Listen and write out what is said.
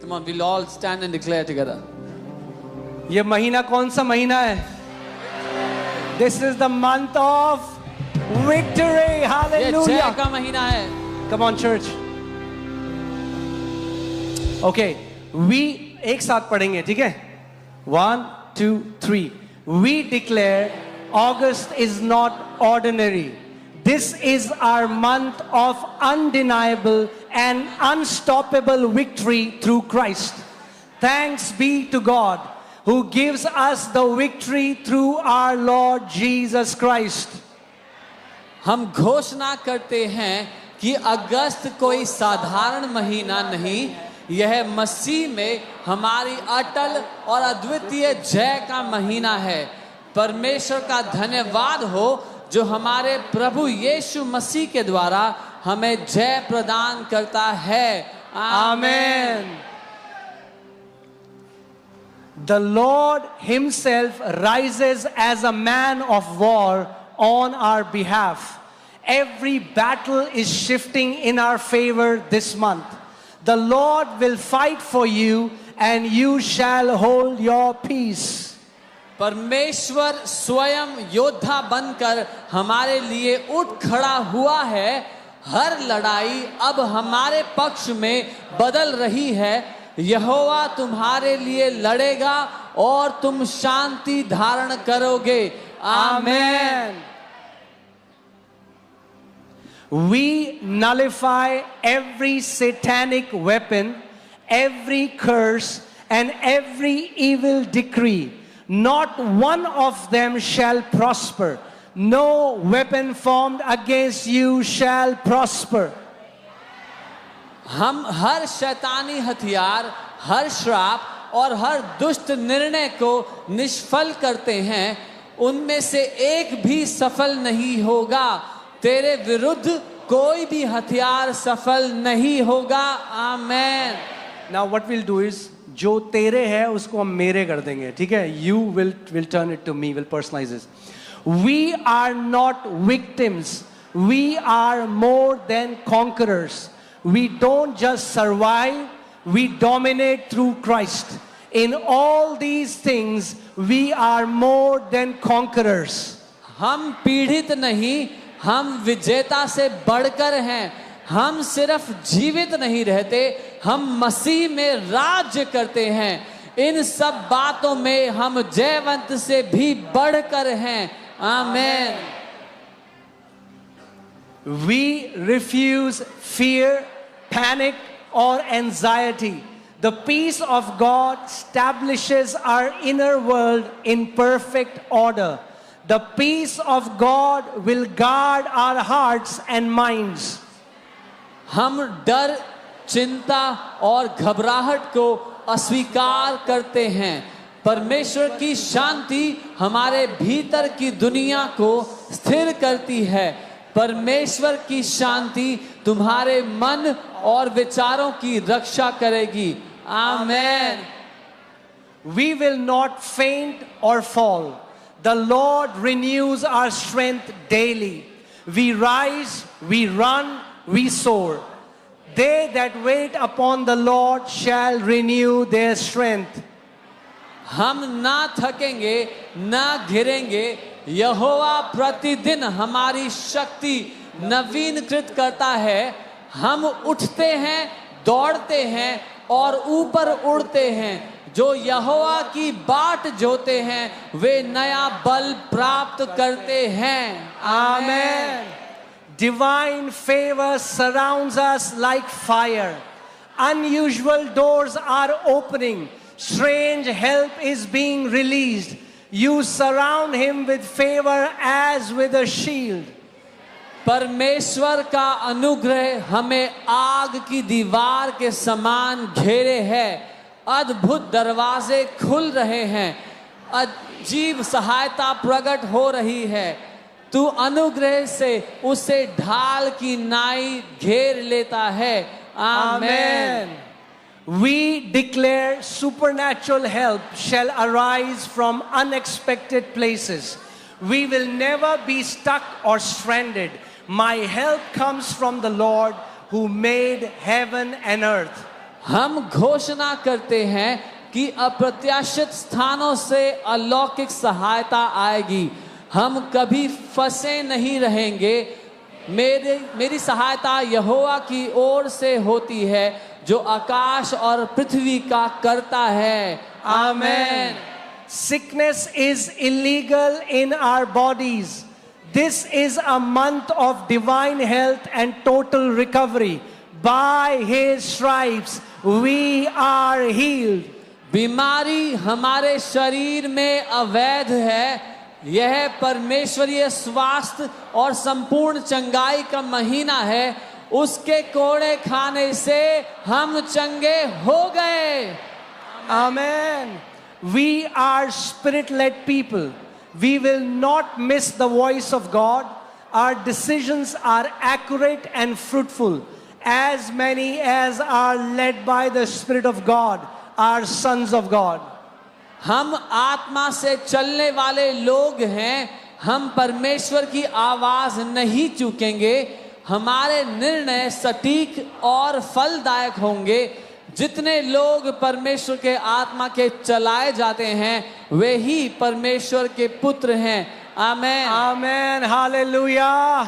Come on, we'll all stand and declare together. ये महीना कौन सा महीना है? This is the month of victory. ये Hallelujah. जय का महीना है. Come on, church. Okay, we एक साथ पढ़ेंगे, ठीक है? 1, 2, 3. We declare August is not ordinary. This is our month of undeniable and unstoppable victory through Christ. Thanks be to God who gives us the victory through our Lord Jesus Christ. हम घोषणा करते हैं कि अगस्त कोई साधारण महीना नहीं, यह मसीह में हमारी अटल और अद्वितीय जय का महीना है. परमेश्वर का धन्यवाद हो जो हमारे प्रभु यीशु मसीह के द्वारा हमें जय प्रदान करता है. Amen. The Lord himself rises as a man of war on our behalf. Every battle is shifting in our favor this month. The Lord will fight for you and you shall hold your peace. परमेश्वर स्वयं योद्धा बनकर हमारे लिए उठ खड़ा हुआ है. हर लड़ाई अब हमारे पक्ष में बदल रही है. यहोवा तुम्हारे लिए लड़ेगा और तुम शांति धारण करोगे. आमेन. We nullify every satanic weapon, every curse, and every evil decree. Not one of them shall prosper. No weapon formed against you shall prosper. हम हर शैतानी हथियार, हर श्राप और हर दुष्ट निर्णय को निष्फल करते हैं. उनमें से एक भी सफल नहीं होगा. तेरे विरुद्ध कोई भी हथियार सफल नहीं होगा. आमेन. Now what we'll do is, जो तेरे है उसको हम मेरे कर देंगे, ठीक है? You will turn it to me, will personalize this. We are not victims. We are more than conquerors. We don't just survive, we dominate through Christ. In all these things, we are more than conquerors. हम पीड़ित नहीं, हम विजेता से बढ़कर हैं. हम सिर्फ जीवित नहीं रहते, हम मसीह में राज्य करते हैं. इन सब बातों में हम जयवंत से भी बढ़कर हैं. आमेन. We refuse fear, panic, or anxiety. The peace of God establishes our inner world in perfect order. The peace of God will guard our hearts and minds. हम डर, चिंता और घबराहट को अस्वीकार करते हैं. परमेश्वर की शांति हमारे भीतर की दुनिया को स्थिर करती है. परमेश्वर की शांति तुम्हारे मन और विचारों की रक्षा करेगी. आमेन. We will not faint or fall. The Lord renews our strength daily. We rise, we run, we soar. They that wait upon the Lord shall renew their strength. हम ना थकेंगे, ना घिरेंगे. यहोवा प्रतिदिन हमारी शक्ति नवीनकृत करता है. हम उठते हैं, दौड़ते हैं और ऊपर उड़ते हैं. जो यहोवा की बाट जोते हैं वे नया बल प्राप्त करते हैं. Amen. Divine favor surrounds us like fire. Unusual doors are opening. Strange help is being released. You surround him with favor as with a shield. परमेश्वर का अनुग्रह हमें आग की दीवार के समान घेरे है. अद्भुत दरवाजे खुल रहे हैं. अजीब सहायता प्रकट हो रही है. तू अनुग्रह से उसे ढाल की नाई घेर लेता है. आमेन. We declare supernatural help shall arise from unexpected places. We will never be stuck or stranded. My help comes from the Lord who made heaven and earth. हम घोषणा करते हैं कि अप्रत्याशित स्थानों से अलौकिक सहायता आएगी। हम कभी फंसे नहीं रहेंगे। मेरी सहायता यहोवा की ओर से होती है जो आकाश और पृथ्वी का करता है। आमेन। Sickness is illegal in our bodies. This is a month of divine health and total recovery. By His stripes we are healed. बीमारी हमारे शरीर में अवैध है। यह परमेश्वरीय स्वास्थ्य और संपूर्ण चंगाई का महीना है। उसके कोड़े खाने से हम चंगे हो गए। Amen. We are spirit-led people. We will not miss the voice of God. Our decisions are accurate and fruitful. As many as are led by the Spirit of God are sons of God. हम आत्मा से चलने वाले लोग हैं। हम परमेश्वर की आवाज नहीं चूकेंगे। हमारे निर्णय सटीक और फलदायक होंगे। जितने लोग परमेश्वर के आत्मा के चलाए जाते हैं वे ही परमेश्वर के पुत्र हैं। आमेन। Amen. Hallelujah.